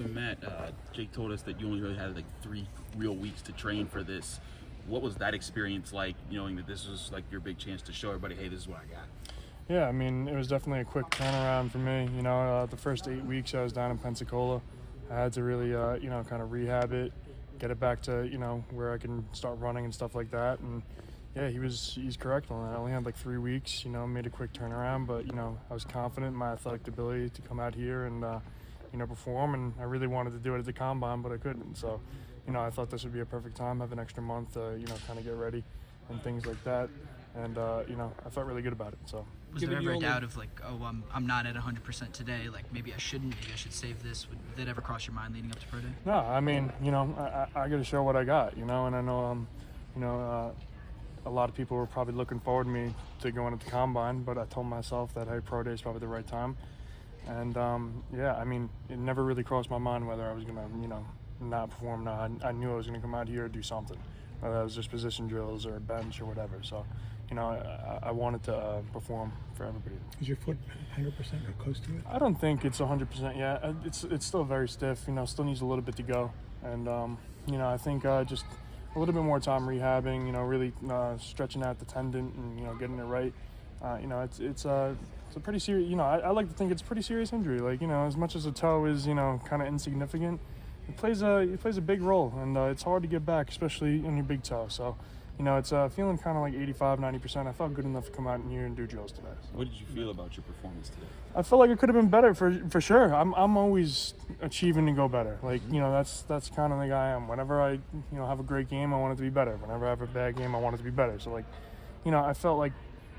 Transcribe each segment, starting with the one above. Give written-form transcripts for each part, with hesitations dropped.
So Matt, Jake told us that you only really had like 3 real weeks to train for this. What was that experience like, knowing that this was like your big chance to show everybody, hey, this is what I got? Yeah, I mean, it was definitely a quick turnaround for me. The first 8 weeks I was down in Pensacola. I had to really, kind of rehab it, get it back to, where I can start running and stuff like that. And yeah, he's correct on that. I only had like 3 weeks, made a quick turnaround, but, I was confident in my athletic ability to come out here and, perform. And I really wanted to do it at the combine, but I couldn't. So, I thought this would be a perfect time, have an extra month, kind of get ready and things like that. And, I felt really good about it. So. Was there ever a doubt of like, oh, I'm not at 100% today, like maybe I shouldn't, maybe I should save this? Did that ever cross your mind leading up to Pro Day? No, I mean, I got to show what I got, and I know, a lot of people were probably looking forward to me to going at the combine, but I told myself that, hey, Pro Day is probably the right time. And, I mean, it never really crossed my mind whether I was going to, not perform. No, I knew I was going to come out here and do something, whether that was just position drills or bench or whatever. So, I wanted to perform for everybody. Is your foot 100% or close to it? I don't think it's 100% yet. It's still very stiff. Still needs a little bit to go. And I think just a little bit more time rehabbing. Really stretching out the tendon and getting it right. It's a pretty serious. I like to think it's a pretty serious injury. Like as much as a toe is kind of insignificant, it plays a big role, and it's hard to get back, especially in your big toe. So. It's feeling kind of like 85-90%. I felt good enough to come out in here and do drills today. So. What did you feel about your performance today? I felt like it could have been better for sure. I'm always achieving to go better. Like that's kind of the guy I am. Whenever I have a great game, I want it to be better. Whenever I have a bad game, I want it to be better. So like, I felt like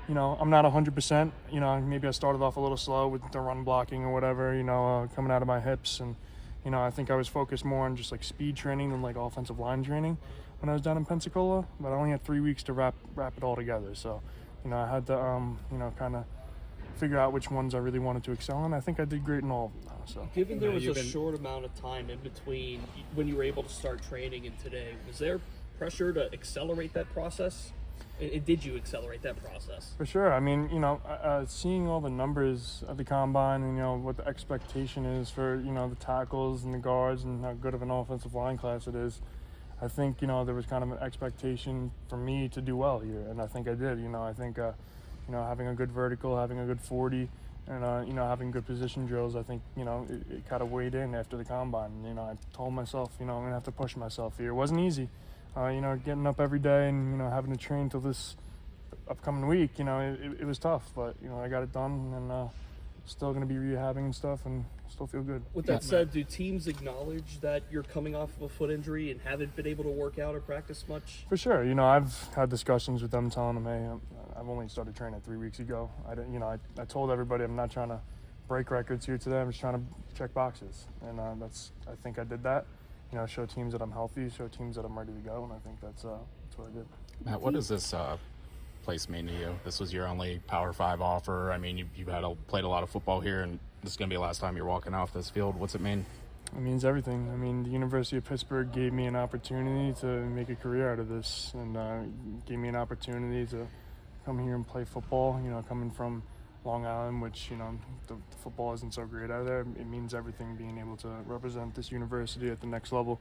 I'm not 100%. Maybe I started off a little slow with the run blocking or whatever. Coming out of my hips, and I think I was focused more on just like speed training than like offensive line training when I was down in Pensacola, but I only had 3 weeks to wrap it all together. So, I had to, kind of figure out which ones I really wanted to excel in. I think I did great in all of them now. So, given there was a short amount of time in between when you were able to start training and today, was there pressure to accelerate that process? And did you accelerate that process? For sure. I mean, seeing all the numbers at the combine and, what the expectation is for, the tackles and the guards and how good of an offensive line class it is, I think, there was kind of an expectation for me to do well here, and I think I did. I think, having a good vertical, having a good 40, and, having good position drills, I think, it kind of weighed in after the combine. I told myself, I'm going to have to push myself here. It wasn't easy, getting up every day and, having to train till this upcoming week, it was tough, but, I got it done, and still going to be rehabbing and stuff, and still feel good. With that said, do teams acknowledge that you're coming off of a foot injury and haven't been able to work out or practice much? For sure. I've had discussions with them telling them, hey, I've only started training 3 weeks ago. I told everybody I'm not trying to break records here today. I'm just trying to check boxes. And I think I did that. Show teams that I'm healthy, show teams that I'm ready to go, and I think that's what I did. Matt, what does this place mean to you? This was your only Power 5 offer. I mean, you've played a lot of football here, and this is going to be the last time you're walking off this field. What's it mean? It means everything. I mean, the University of Pittsburgh gave me an opportunity to make a career out of this, and gave me an opportunity to come here and play football. Coming from Long Island, which, the football isn't so great out there, it means everything being able to represent this university at the next level.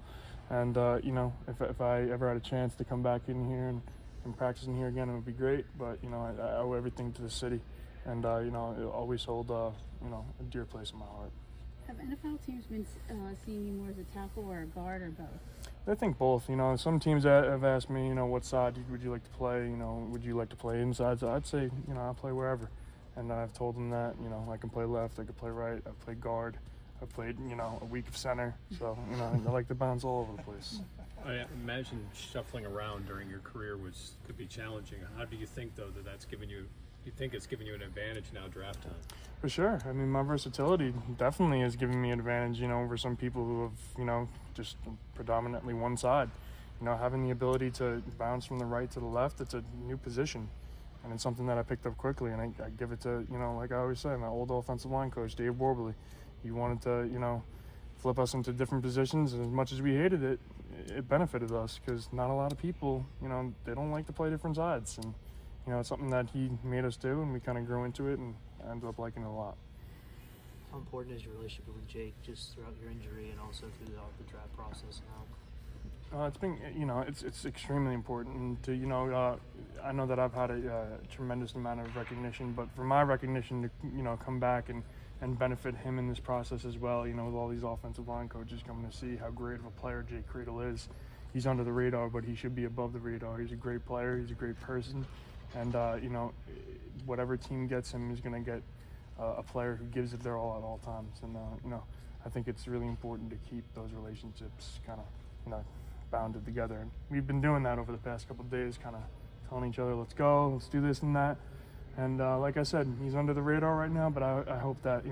And, if I ever had a chance to come back in here and practice in here again, it would be great. But, I owe everything to the city. And, it'll always hold, a dear place in my heart. Have NFL teams been seeing you more as a tackle or a guard or both? I think both. Some teams have asked me, what side would you like to play? Would you like to play inside? So I'd say, I'll play wherever. And I've told them that, I can play left, I can play right, I've played guard, I've played, a week of center. So, I like to bounce all over the place. I imagine shuffling around during your career could be challenging. How do you think, though, that's given you? Do you think it's given you an advantage now, draft time? For sure. I mean, my versatility definitely has given me an advantage, over some people who have, just predominantly one side. Having the ability to bounce from the right to the left, it's a new position. And it's something that I picked up quickly, and I give it to, like I always say, my old offensive line coach, Dave Warbley. He wanted to, flip us into different positions, and as much as we hated it, it benefited us because not a lot of people, they don't like to play different sides. And, it's something that he made us do, and we kind of grew into it and ended up liking it a lot. How important is your relationship with Jake just throughout your injury and also through the draft process now? It's been, it's extremely important to, I know that I've had a tremendous amount of recognition, but for my recognition to, come back and benefit him in this process as well, with all these offensive line coaches coming to see how great of a player Jake Creedle is. He's under the radar, but he should be above the radar. He's a great player. He's a great person. And, whatever team gets him is going to get a player who gives it their all at all times. And, I think it's really important to keep those relationships kind of, bounded together. And we've been doing that over the past couple of days, kind of telling each other, let's go, let's do this and that. And like I said, he's under the radar right now, but I hope that,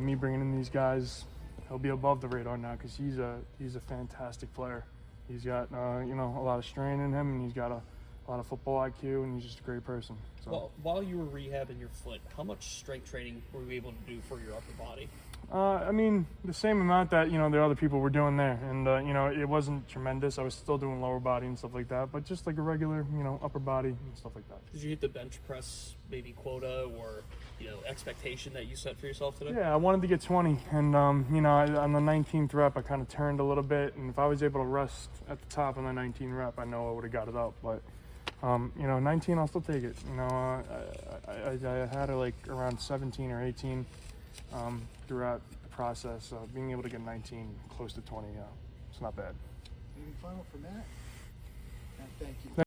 me bringing in these guys, he'll be above the radar now because he's a fantastic player. He's got, a lot of strain in him, and he's got a lot of football IQ, and he's just a great person. So. Well, while you were rehabbing your foot, how much strength training were you able to do for your upper body? The same amount that, the other people were doing there. And, it wasn't tremendous. I was still doing lower body and stuff like that, but just like a regular, upper body and stuff like that. Did you hit the bench press maybe quota or, expectation that you set for yourself today? Yeah, I wanted to get 20. And, on the 19th rep, I kind of turned a little bit. And if I was able to rest at the top on the 19 rep, I know I would have got it up. But, 19, I'll still take it. I had it like around 17 or 18. Throughout the process, being able to get 19, close to 20, it's not bad. Anything final for Matt? Thank you.